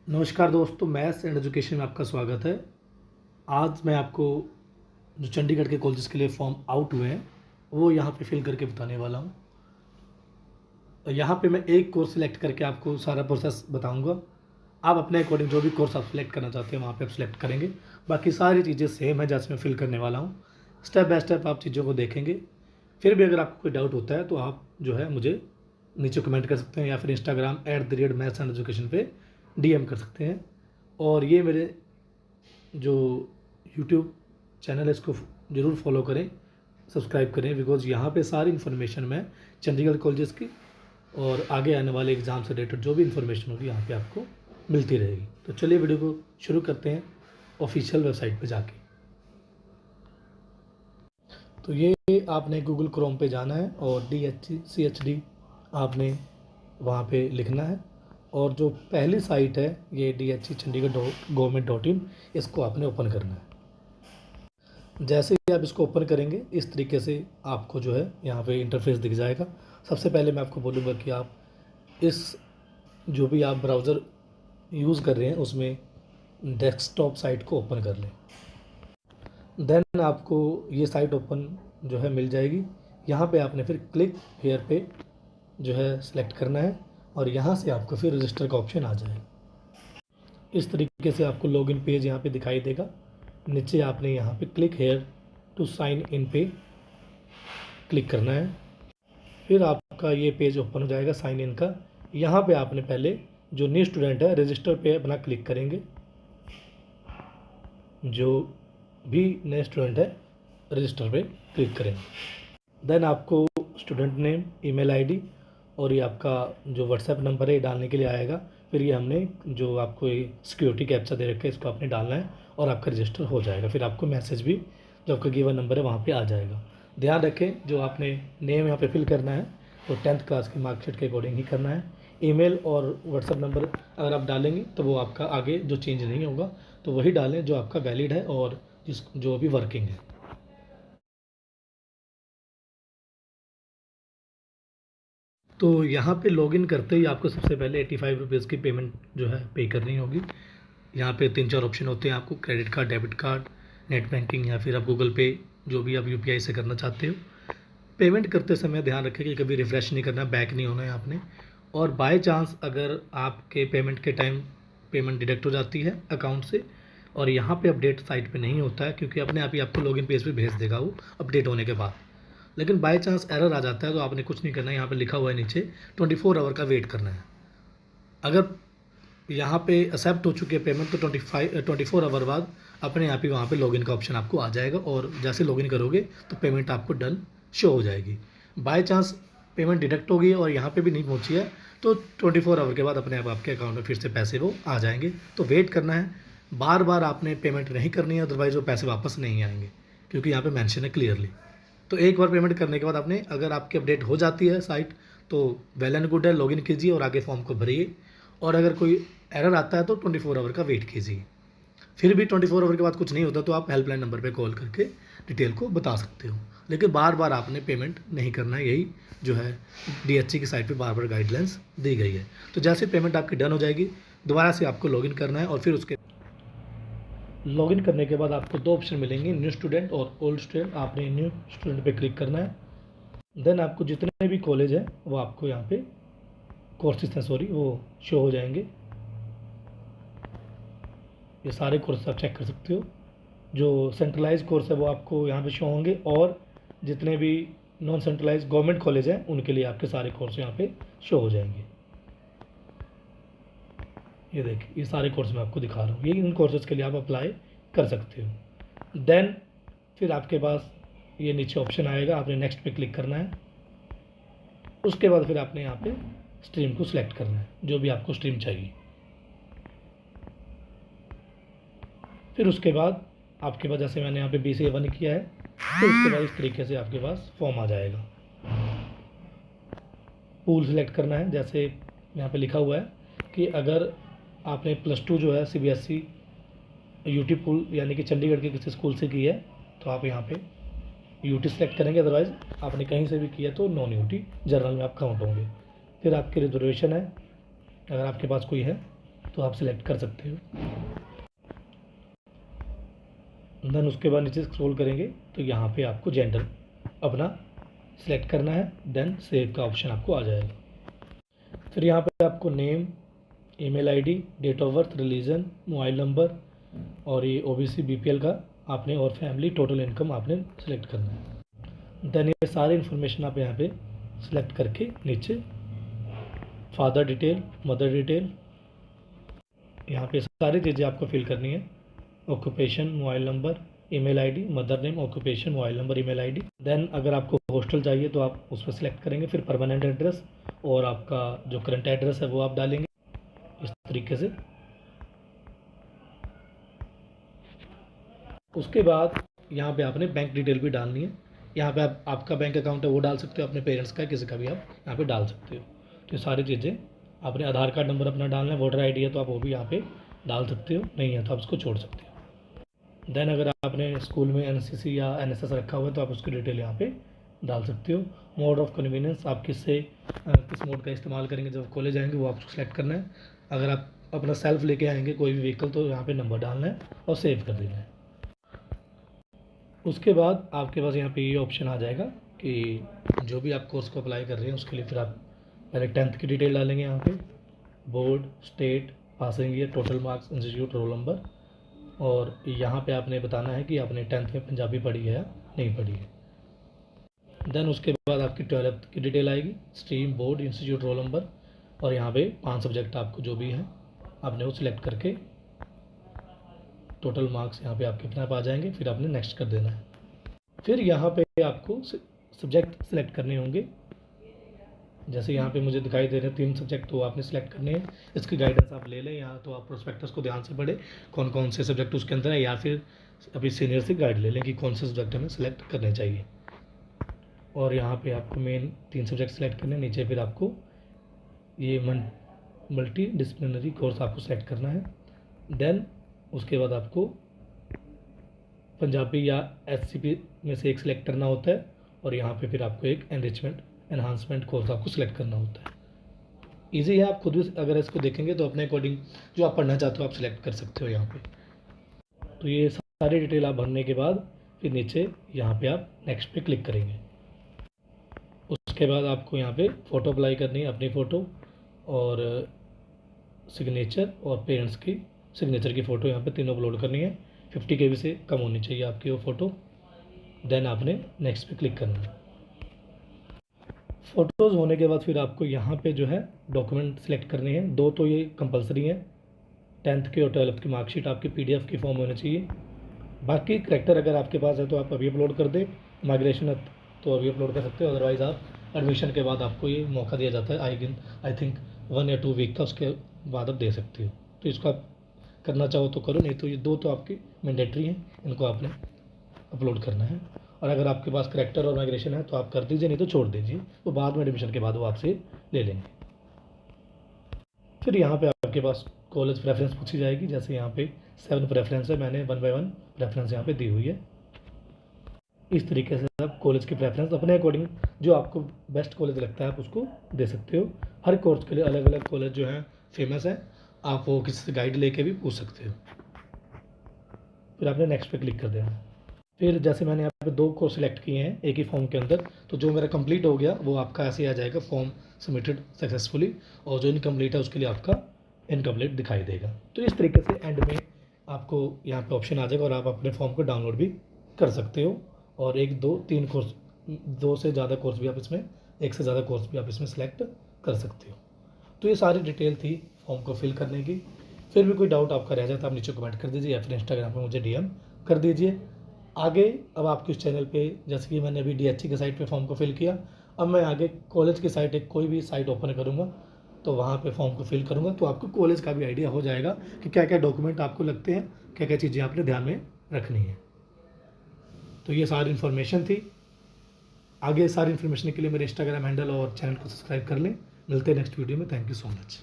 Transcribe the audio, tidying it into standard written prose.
नमस्कार दोस्तों, maths and education में आपका स्वागत है। आज मैं आपको जो चंडीगढ़ के कॉलेजेस के लिए फॉर्म आउट हुए हैं वो यहाँ पे फिल करके बताने वाला हूँ। यहाँ पे मैं एक कोर्स सिलेक्ट करके आपको सारा प्रोसेस बताऊँगा। आप अपने अकॉर्डिंग जो भी कोर्स आप सिलेक्ट करना चाहते हैं वहाँ पे आप सिलेक्ट करेंगे। बाकी सारी चीज़ें सेम है जैसे मैं फिल करने वाला हूँ। स्टेप बाय स्टेप आप चीज़ों को देखेंगे। फिर भी अगर आपको कोई डाउट होता है तो आप जो है मुझे नीचे कमेंट कर सकते हैं या फिर इंस्टाग्राम @mathsandeducation पे DM कर सकते हैं। और ये मेरे जो यूट्यूब चैनल है इसको ज़रूर फॉलो करें, सब्सक्राइब करें, बिकॉज़ यहाँ पे सारी इन्फॉर्मेशन मैं चंडीगढ़ कॉलेजेस की और आगे आने वाले एग्ज़ाम से रिलेटेड जो भी इन्फॉर्मेशन होगी यहाँ पे आपको मिलती रहेगी। तो चलिए वीडियो को शुरू करते हैं ऑफिशियल वेबसाइट पे जाके। तो ये आपने गूगल क्रोम पे जाना है और DHCHD आपने वहाँ पे लिखना है। और जो पहली साइट है ये DHC chandigarh.government.in, इसको आपने ओपन करना है। जैसे ही आप इसको ओपन करेंगे इस तरीके से आपको जो है यहाँ पे इंटरफेस दिख जाएगा। सबसे पहले मैं आपको बोलूँगा कि आप इस जो भी आप ब्राउज़र यूज़ कर रहे हैं उसमें डेस्कटॉप साइट को ओपन कर लें। देन आपको ये साइट ओपन जो है मिल जाएगी। यहाँ पे आपने फिर क्लिक हेयर पे जो है सिलेक्ट करना है और यहाँ से आपको फिर रजिस्टर का ऑप्शन आ जाएगा। इस तरीके से आपको लॉगिन पेज यहाँ पे दिखाई देगा। नीचे आपने यहाँ पे click here to sign in पे क्लिक करना है। फिर आपका ये पेज ओपन हो जाएगा साइन इन का। यहाँ पे आपने पहले जो न्यू स्टूडेंट है रजिस्टर पे अपना क्लिक करेंगे। जो भी नए स्टूडेंट है रजिस्टर पे क्लिक करेंगे। देन आपको स्टूडेंट नेम, ईमेल आईडी और ये आपका जो व्हाट्सएप नंबर है ये डालने के लिए आएगा। फिर ये हमने जो आपको ये सिक्योरिटी कैप्चा दे रखा है इसको आपने डालना है और आपका रजिस्टर हो जाएगा। फिर आपको मैसेज भी जो आपका गिवन नंबर है वहाँ पे आ जाएगा। ध्यान रखें जो आपने नेम यहाँ पे फिल करना है वो 10th क्लास की मार्कशीट के अकॉर्डिंग ही करना है। ईमेल और व्हाट्सएप नंबर अगर आप डालेंगे तो वो आपका आगे जो चेंज नहीं होगा, तो वही डालें जो आपका वैलिड है और जो अभी वर्किंग है। तो यहाँ पे लॉगिन करते ही आपको सबसे पहले 85 रुपीज़ की पेमेंट जो है पे करनी होगी। यहाँ पे 3-4 ऑप्शन होते हैं आपको, credit card, debit card, net banking या फिर आप गूगल पे जो भी आप UPI से करना चाहते हो। पेमेंट करते समय ध्यान रखें कि कभी रिफ़्रेश नहीं करना, बैक नहीं होना है आपने। और बाय चांस अगर आपके पेमेंट के टाइम पेमेंट डिडक्ट हो जाती है अकाउंट से और यहाँ पे अपडेट साइट पे नहीं होता है, क्योंकि अपने आप ही आपको लॉगिन पेज पे भेज देगा वो अपडेट होने के बाद। लेकिन बाय चांस एरर आ जाता है तो आपने कुछ नहीं करना है। यहाँ पे लिखा हुआ है नीचे 24 आवर का वेट करना है। अगर यहाँ पे एक्सेप्ट हो चुकी है पेमेंट तो 24 आवर बाद अपने आप ही वहाँ पे लॉगिन का ऑप्शन आपको आ जाएगा और जैसे लॉगिन करोगे तो पेमेंट आपको डन शो हो जाएगी। बाय चांस पेमेंट डिडक्ट हो गई और यहाँ पे भी नहीं पहुँची है तो 24 आवर के बाद अपने आप आपके अकाउंट में फिर से पैसे वो आ जाएंगे। तो वेट करना है, बार बार आपने पेमेंट नहीं करनी है, अदरवाइज़ वो पैसे वापस नहीं आएंगे, क्योंकि यहाँ पे मेंशन है क्लियरली। तो एक बार पेमेंट करने के बाद आपने अगर आपकी अपडेट हो जाती है साइट तो वेल एंड गुड है, लॉगिन कीजिए और आगे फॉर्म को भरिए। और अगर कोई एरर आता है तो 24 आवर का वेट कीजिए। फिर भी 24 आवर के बाद कुछ नहीं होता तो आप हेल्पलाइन नंबर पे कॉल करके डिटेल को बता सकते हो। लेकिन बार बार आपने पेमेंट नहीं करना है, यही जो है DHC की साइट पे बार बार गाइडलाइंस दी गई है। तो जैसे पेमेंट आपकी डन हो जाएगी दोबारा से आपको लॉगिन करना है और फिर उसके लॉगिन करने के बाद आपको 2 ऑप्शन मिलेंगे, न्यू स्टूडेंट और ओल्ड स्टूडेंट। आपने न्यू स्टूडेंट पे क्लिक करना है। देन आपको जितने भी कॉलेज हैं वो आपको यहाँ पे कोर्सेज हैं वो शो हो जाएंगे। ये सारे कोर्स आप चेक कर सकते हो। जो सेंट्रलाइज कोर्स है वो आपको यहाँ पे शो होंगे और जितने भी नॉन सेंट्रलाइज गवर्नमेंट कॉलेज हैं उनके लिए आपके सारे कोर्स यहाँ पे शो हो जाएंगे। ये देखिए ये सारे कोर्स मैं आपको दिखा रहा हूँ, ये इन कोर्सेज के लिए आप अप्लाई कर सकते हो। देन फिर आपके पास ये नीचे ऑप्शन आएगा, आपने नेक्स्ट पे क्लिक करना है। उसके बाद फिर आपने यहाँ पे स्ट्रीम को सिलेक्ट करना है, जो भी आपको स्ट्रीम चाहिए। फिर उसके बाद आपके पास जैसे मैंने यहाँ पे BCA1 किया है तो उसके बाद इस तरीके से आपके पास फॉर्म आ जाएगा। पूल सिलेक्ट करना है, जैसे यहाँ पे लिखा हुआ है कि अगर आपने +2 जो है CBSE UT पूल यानी कि चंडीगढ़ के किसी स्कूल से की है तो आप यहाँ पे UT सेलेक्ट करेंगे, अदरवाइज़ आपने कहीं से भी किया तो नॉन UT जनरल में आप काउंट होंगे। फिर आपकी रिजर्वेशन है अगर आपके पास कोई है तो आप सिलेक्ट कर सकते हो। देन उसके बाद नीचे स्क्रॉल करेंगे तो यहाँ पे आपको जेंडर अपना सिलेक्ट करना है। देन सेव का ऑप्शन आपको आ जाएगा। फिर यहाँ पे आपको name, email ID, date of birth, religion, mobile number और ये ओबीसी बीपीएल का आपने और फैमिली टोटल इनकम आपने सेलेक्ट करना है। देन ये सारी इन्फॉर्मेशन आप यहाँ पे सिलेक्ट करके नीचे फादर डिटेल, मदर डिटेल, यहाँ पे सारी चीज़ें आपको फिल करनी है। Occupation, mobile number, email ID, mother name, occupation, mobile number, email ID. Then अगर आपको हॉस्टल चाहिए तो आप उस पर सिलेक्ट करेंगे। फिर परमानेंट एड्रेस और आपका जो करंट एड्रेस है वो आप डालेंगे इस तरीके से। उसके बाद यहाँ पे आपने बैंक डिटेल भी डालनी है। यहाँ पे आप आपका बैंक अकाउंट है वो डाल सकते हो, अपने पेरेंट्स का किसी का भी आप यहाँ पे डाल सकते हो। तो ये सारी चीज़ें आपने आधार कार्ड नंबर अपना डालना है, वोटर आईडी है तो आप वो भी यहाँ पे डाल सकते हो, नहीं है तो आप उसको छोड़ सकते हो। देन अगर आपने स्कूल में एनसीसी या एनएसएस रखा हुआ है तो आप उसकी डिटेल यहाँ पे डाल सकते हो। मोड ऑफ कन्वीनियंस आप किस मोड का इस्तेमाल करेंगे जब कॉलेज आएंगे वो आपको सेलेक्ट करना है। अगर आप अपना सेल्फ लेके आएंगे कोई भी व्हीकल तो यहाँ पे नंबर डालना है और सेव कर देना है। उसके बाद आपके पास यहाँ पे ये ऑप्शन आ जाएगा कि जो भी आप कोर्स को अप्लाई कर रहे हैं उसके लिए फिर आप पहले 10th की डिटेल डालेंगे यहाँ पे, board, state, passing year, total marks, institute, roll number, और यहाँ पे आपने बताना है कि आपने 10th में पंजाबी पढ़ी है या नहीं पढ़ी है। देन उसके बाद आपकी 12th की डिटेल आएगी, stream, board, institute, roll number, और यहाँ पे 5 सब्जेक्ट आपको जो भी हैं आपने वो सिलेक्ट करके टोटल मार्क्स यहाँ पे आपके अपने आप आ जाएंगे। फिर आपने नेक्स्ट कर देना है। फिर यहाँ पे आपको सब्जेक्ट सिलेक्ट करने होंगे। जैसे यहाँ पे मुझे दिखाई दे रहे हैं 3 सब्जेक्ट तो आपने सेलेक्ट करने हैं। इसकी गाइडेंस आप ले लें, यहाँ तो आप प्रोस्पेक्टस को ध्यान से पढ़ें कौन कौन से सब्जेक्ट उसके अंदर है, या फिर अभी सीनियर से गाइड ले लें कि कौन से सब्जेक्ट हमें सेलेक्ट करने चाहिए। और यहाँ पे आपको मेन 3 सब्जेक्ट सेलेक्ट करने, नीचे फिर आपको ये मल्टी डिसिप्लिनरी कोर्स आपको सेलेक्ट करना है। देन उसके बाद आपको पंजाबी या एससीपी में से एक सिलेक्ट करना होता है, और यहाँ पे फिर आपको एक एनरिचमेंट एनहांसमेंट कोर्स आपको सिलेक्ट करना होता है। ईजी है, आप खुद भी अगर इसको देखेंगे तो अपने अकॉर्डिंग जो आप पढ़ना चाहते हो आप सिलेक्ट कर सकते हो यहाँ पे। तो ये सारी डिटेल आप भरने के बाद फिर नीचे यहाँ पे आप नेक्स्ट पे क्लिक करेंगे। उसके बाद आपको यहाँ पे फ़ोटो अप्लाई करनी है, अपनी फ़ोटो और सिग्नेचर और पेरेंट्स की सिग्नेचर की फ़ोटो यहाँ पे तीनों अपलोड करनी है। 50 KB से कम होनी चाहिए आपकी वो फ़ोटो। देन आपने नेक्स्ट पे क्लिक करना है। फ़ोटोज़ होने के बाद फिर आपको यहाँ पे जो है डॉक्यूमेंट सेलेक्ट करने हैं। 2 तो ये कंपलसरी हैं, 10th की और 12th की मार्कशीट आपकी PDF की फॉर्म होनी चाहिए। बाकी करेक्टर अगर आपके पास है तो आप अभी अपलोड कर दें, माइग्रेशन तो अभी अपलोड कर सकते हो, अदरवाइज़ आप एडमिशन के बाद आपको ये मौका दिया जाता है आई थिंक 1 या 2 वीक का, उसके बाद आप दे सकते हो। तो इसको आप करना चाहो तो करो, नहीं तो ये 2 तो आपकी मैंडेटरी हैं, इनको आपने अपलोड करना है। और अगर आपके पास करेक्टर और माइग्रेशन है तो आप कर दीजिए, नहीं तो छोड़ दीजिए, तो बाद में एडमिशन के बाद वो आपसे ले लेंगे। फिर यहाँ पे आपके पास कॉलेज प्रेफरेंस पूछी जाएगी। जैसे यहाँ पे 7 प्रेफरेंस है, मैंने 1 बाय 1 प्रेफरेंस यहाँ पे दी हुई है। इस तरीके से आप कॉलेज की प्रेफरेंस अपने अकॉर्डिंग जो आपको बेस्ट कॉलेज लगता है आप उसको दे सकते हो। हर कोर्स के लिए अलग अलग कॉलेज जो है फेमस है, आप वो किसी से गाइड लेके भी पूछ सकते हो। फिर आपने नेक्स्ट पे क्लिक कर देना। फिर जैसे मैंने यहाँ पे 2 कोर्स सेलेक्ट किए हैं एक ही फॉर्म के अंदर, तो जो मेरा कंप्लीट हो गया वो आपका ऐसे आ जाएगा, फॉर्म सबमिटेड सक्सेसफुली, और जो इनकम्प्लीट है उसके लिए आपका इनकम्प्लीट दिखाई देगा। तो इस तरीके से एंड में आपको यहाँ पे ऑप्शन आ जाएगा और आप अपने फॉर्म को डाउनलोड भी कर सकते हो। और 1, 2, 3 कोर्स, 2 से ज़्यादा कोर्स भी आप इसमें, 1 से ज़्यादा कोर्स भी आप इसमें सेलेक्ट कर सकते हो। तो ये सारी डिटेल थी फॉर्म को फिल करने की। फिर भी कोई डाउट आपका रह जाए तो आप नीचे कमेंट कर दीजिए या फिर इंस्टाग्राम पर मुझे DM कर दीजिए। आगे अब आपके इस चैनल पे, जैसे कि मैंने अभी DHE की साइट पे फॉर्म को फिल किया, अब मैं आगे कॉलेज की साइट, एक कोई भी साइट ओपन करूँगा तो वहाँ पे फॉर्म को फिल करूँगा, तो आपको कॉलेज का भी आइडिया हो जाएगा कि क्या क्या डॉक्यूमेंट आपको लगते हैं, क्या क्या चीज़ें आपने ध्यान में रखनी है। तो ये सारी इन्फॉर्मेशन थी। आगे सारी इन्फॉर्मेशन के लिए मेरे इंस्टाग्राम हैंडल और चैनल को सब्सक्राइब कर लें। मिलते हैं नेक्स्ट वीडियो में। Thank you so much.